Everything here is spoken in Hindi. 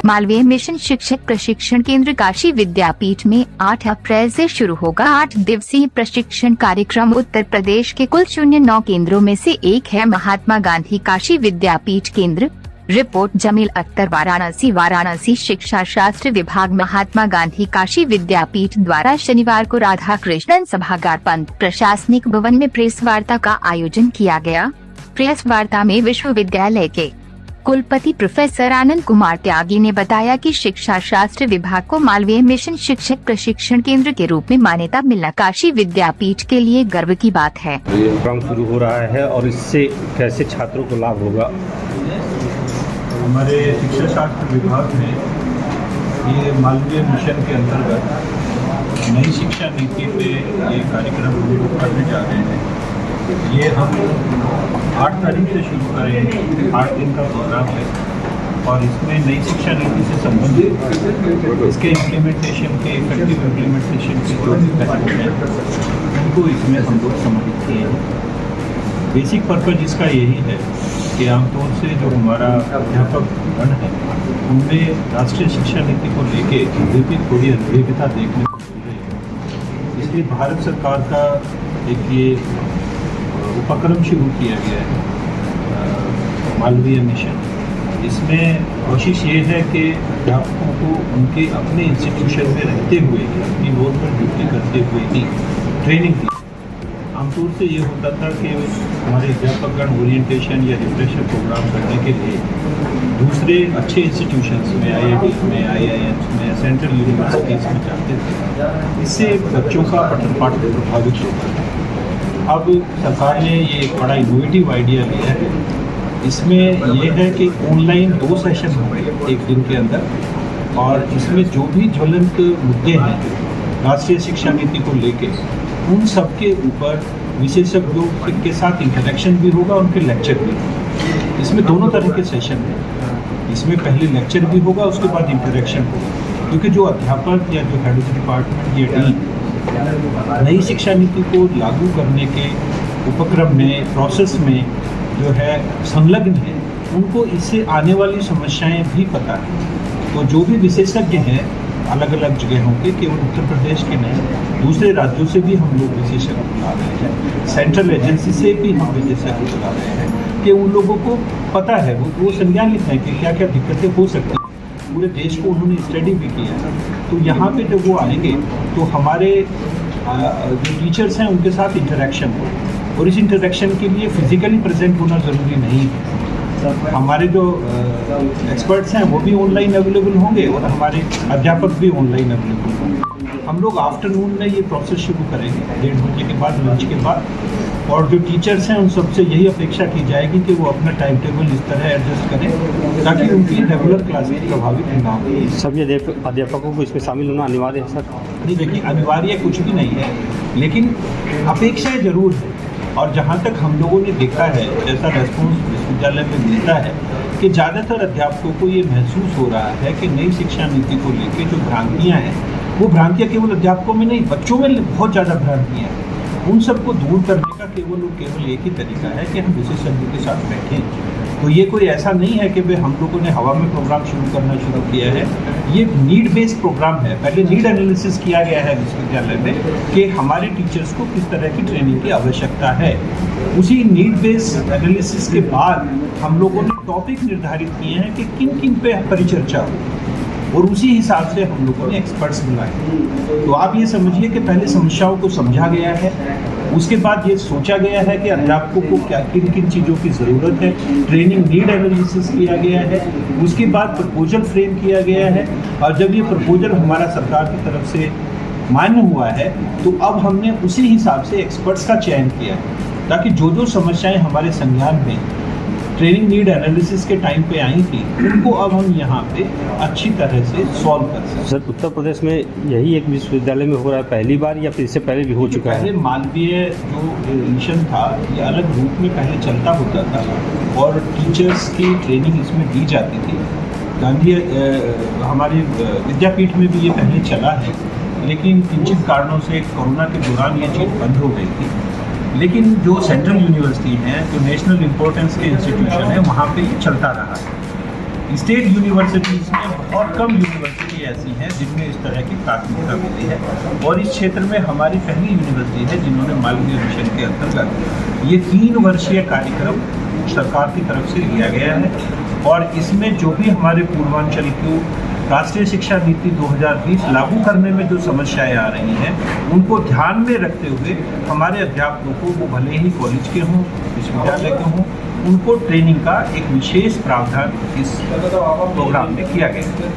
मालवीय मिशन शिक्षक प्रशिक्षण केंद्र काशी विद्यापीठ में 8 अप्रैल से शुरू होगा 8 दिवसीय प्रशिक्षण कार्यक्रम। उत्तर प्रदेश के कुल 09 केंद्रों में से एक है महात्मा गांधी काशी विद्यापीठ केंद्र। रिपोर्ट जमील अख्तर, वाराणसी। वाराणसी शिक्षा शास्त्र विभाग महात्मा गांधी काशी विद्यापीठ द्वारा शनिवार को राधा कृष्णन सभागार पंत प्रशासनिक भवन में प्रेस वार्ता का आयोजन किया गया। प्रेस वार्ता में विश्वविद्यालय के कुलपति प्रोफेसर आनंद कुमार त्यागी ने बताया कि शिक्षा शास्त्र विभाग को मालवीय मिशन शिक्षक प्रशिक्षण केंद्र के रूप में मान्यता मिलना काशी विद्यापीठ के लिए गर्व की बात है। प्रोग्राम शुरू हो रहा है और इससे कैसे छात्रों को लाभ होगा? हमारे शिक्षा शास्त्र विभाग में ये मालवीय मिशन के अंतर्गत नई शिक्षा नीति पे ये कार्यक्रम हम लोग करने जा रहे हैं। ये हम 8 तारीख से शुरू करेंगे। 8 दिन का प्रोग्राम है और इसमें नई शिक्षा नीति से संबंधित इसके इम्प्लीमेंटेशन के इफेक्टिव इम्प्लीमेंटेशन के जो भी पहलू हैं उनको इसमें हम लोग सम्मिलित किए हैं। बेसिक पर्पज इसका यही है कि आमतौर से जो हमारा अध्यापक गण है उनमें राष्ट्रीय शिक्षा नीति को लेके थोड़ी अनियमितता देखने को मिल रही है। इसलिए भारत सरकार का एक ये उपक्रम शुरू किया गया है मालवीय मिशन। इसमें कोशिश ये है कि अध्यापकों को उनके अपने इंस्टीट्यूशन में रहते हुए अपनी रोल पर ड्यूटी करते हुए ही ट्रेनिंग दी। आमतौर से ये होता था कि हमारे अध्यापकगण ओरिएंटेशन या रिफ्रेशर प्रोग्राम करने के लिए दूसरे अच्छे इंस्टीट्यूशंस में IIT में IIMs में सेंट्रल यूनिवर्सिटीज़ में जाते थे। इससे बच्चों का पठन पाठन प्रभावित होता था। अब सरकार ने ये एक बड़ा इनोवेटिव आइडिया लिया है। इसमें यह है कि ऑनलाइन 2 सेशन होंगे एक दिन के अंदर और इसमें जो भी ज्वलंत मुद्दे हैं राष्ट्रीय शिक्षा नीति को लेके उन सब के ऊपर विशेषज्ञों के साथ इंटरेक्शन भी होगा, उनके लेक्चर भी होगा। इसमें दोनों तरह के सेशन हैं। इसमें पहले लेक्चर भी होगा, उसके बाद इंटरेक्शन होगा, क्योंकि जो अध्यापक या जो हेड ऑफ डिपार्टमेंट या डीन नई शिक्षा नीति को लागू करने के उपक्रम में प्रोसेस में जो है संलग्न है उनको इससे आने वाली समस्याएं भी पता है। तो जो भी विशेषज्ञ हैं अलग अलग जगहों के केवल उत्तर प्रदेश के नहीं दूसरे राज्यों से भी हम लोग विशेषज्ञ बुला रहे हैं, सेंट्रल एजेंसी से भी हम विशेषज्ञ बुला रहे हैं कि उन लोगों को पता है, वो संज्ञानित है कि क्या क्या दिक्कतें हो सकती हैं। पूरे देश को उन्होंने स्टडी भी किया है। तो यहाँ पे जब वो आएंगे तो हमारे जो टीचर्स हैं उनके साथ इंटरेक्शन हो और इस इंटरेक्शन के लिए फिजिकली प्रेजेंट होना ज़रूरी नहीं है। हमारे जो एक्सपर्ट्स हैं वो भी ऑनलाइन अवेलेबल होंगे और हमारे अध्यापक भी ऑनलाइन अवेलेबल होंगे। हम लोग आफ्टरनून में ये प्रोसेस शुरू करेंगे 1:30 बजे के बाद, लंच के बाद। और जो टीचर्स हैं उन सबसे यही अपेक्षा की जाएगी कि वो अपना टाइम टेबल इस तरह एडजस्ट करें ताकि उनकी रेगुलर क्लासेस प्रभावित ना हो। सभी अध्यापकों को इसमें शामिल होना अनिवार्य है सर? नहीं, देखिए अनिवार्य कुछ भी नहीं है, लेकिन अपेक्षाएं जरूर है। और जहाँ तक हम लोगों ने देखा है, ऐसा रेस्पॉन्स विश्वविद्यालय में मिलता है कि ज़्यादातर अध्यापकों को ये महसूस हो रहा है कि नई शिक्षा नीति को लेकर जो भ्रांतियाँ हैं वो भ्रांतियाँ केवल अध्यापकों में नहीं, बच्चों में बहुत ज़्यादा भ्रांतियाँ हैं। उन सबको दूर करने का केवल एक ही तरीका है कि हम विशेषज्ञों के साथ बैठें। तो ये कोई ऐसा नहीं है कि भाई हम लोगों ने हवा में प्रोग्राम शुरू करना शुरू किया है। ये नीड बेस्ड प्रोग्राम है। पहले नीड एनालिसिस किया गया है विश्वविद्यालय में कि हमारे टीचर्स को किस तरह की ट्रेनिंग की आवश्यकता है। उसी नीड बेस्ड एनालिसिस के बाद हम लोगों ने टॉपिक निर्धारित किए हैं कि किन किन पे परिचर्चा हो और उसी हिसाब से हम लोगों ने एक्सपर्ट्स बुलाए। तो आप ये समझिए कि पहले समस्याओं को समझा गया है, उसके बाद ये सोचा गया है कि अध्यापकों को क्या किन किन चीज़ों की ज़रूरत है, ट्रेनिंग नीड एनालिसिस किया गया है, उसके बाद प्रपोजल फ्रेम किया गया है। और जब ये प्रपोजल हमारा सरकार की तरफ से मान्य हुआ है तो अब हमने उसी हिसाब से एक्सपर्ट्स का चयन किया है ताकि जो समस्याएँ हमारे संज्ञान में ट्रेनिंग नीड एनालिसिस के टाइम पे आई थी उनको अब हम यहाँ पे अच्छी तरह से सॉल्व कर सकते हैं। सर, उत्तर प्रदेश में यही एक विश्वविद्यालय में हो रहा है पहली बार या फिर इससे पहले भी हो चुका है? पहले मालवीय जो मिशन था ये अलग रूप में पहले चलता होता था और टीचर्स की ट्रेनिंग इसमें दी जाती थी। गांधी हमारे विद्यापीठ में भी ये पहले चला है, लेकिन किंचित कारणों से कोरोना के दौरान ये चीज़ बंद हो गई थी। लेकिन जो सेंट्रल यूनिवर्सिटी हैं, जो नेशनल इम्पोर्टेंस के इंस्टीट्यूशन है, वहाँ पे ये चलता रहा है। स्टेट यूनिवर्सिटीज़ में बहुत कम यूनिवर्सिटी ऐसी हैं जिनमें इस तरह की प्राथमिकता मिली है, और इस क्षेत्र में हमारी पहली यूनिवर्सिटी है जिन्होंने मालवीय मिशन के अंतर्गत ये 3 वर्षीय कार्यक्रम सरकार की तरफ से लिया गया है। और इसमें जो भी हमारे पूर्वांचल को राष्ट्रीय शिक्षा नीति 2020 लागू करने में जो समस्याएं आ रही हैं, उनको ध्यान में रखते हुए हमारे अध्यापकों को, वो भले ही कॉलेज के हों, विश्वविद्यालय के हों, उनको ट्रेनिंग का एक विशेष प्रावधान इस प्रोग्राम में किया गया है।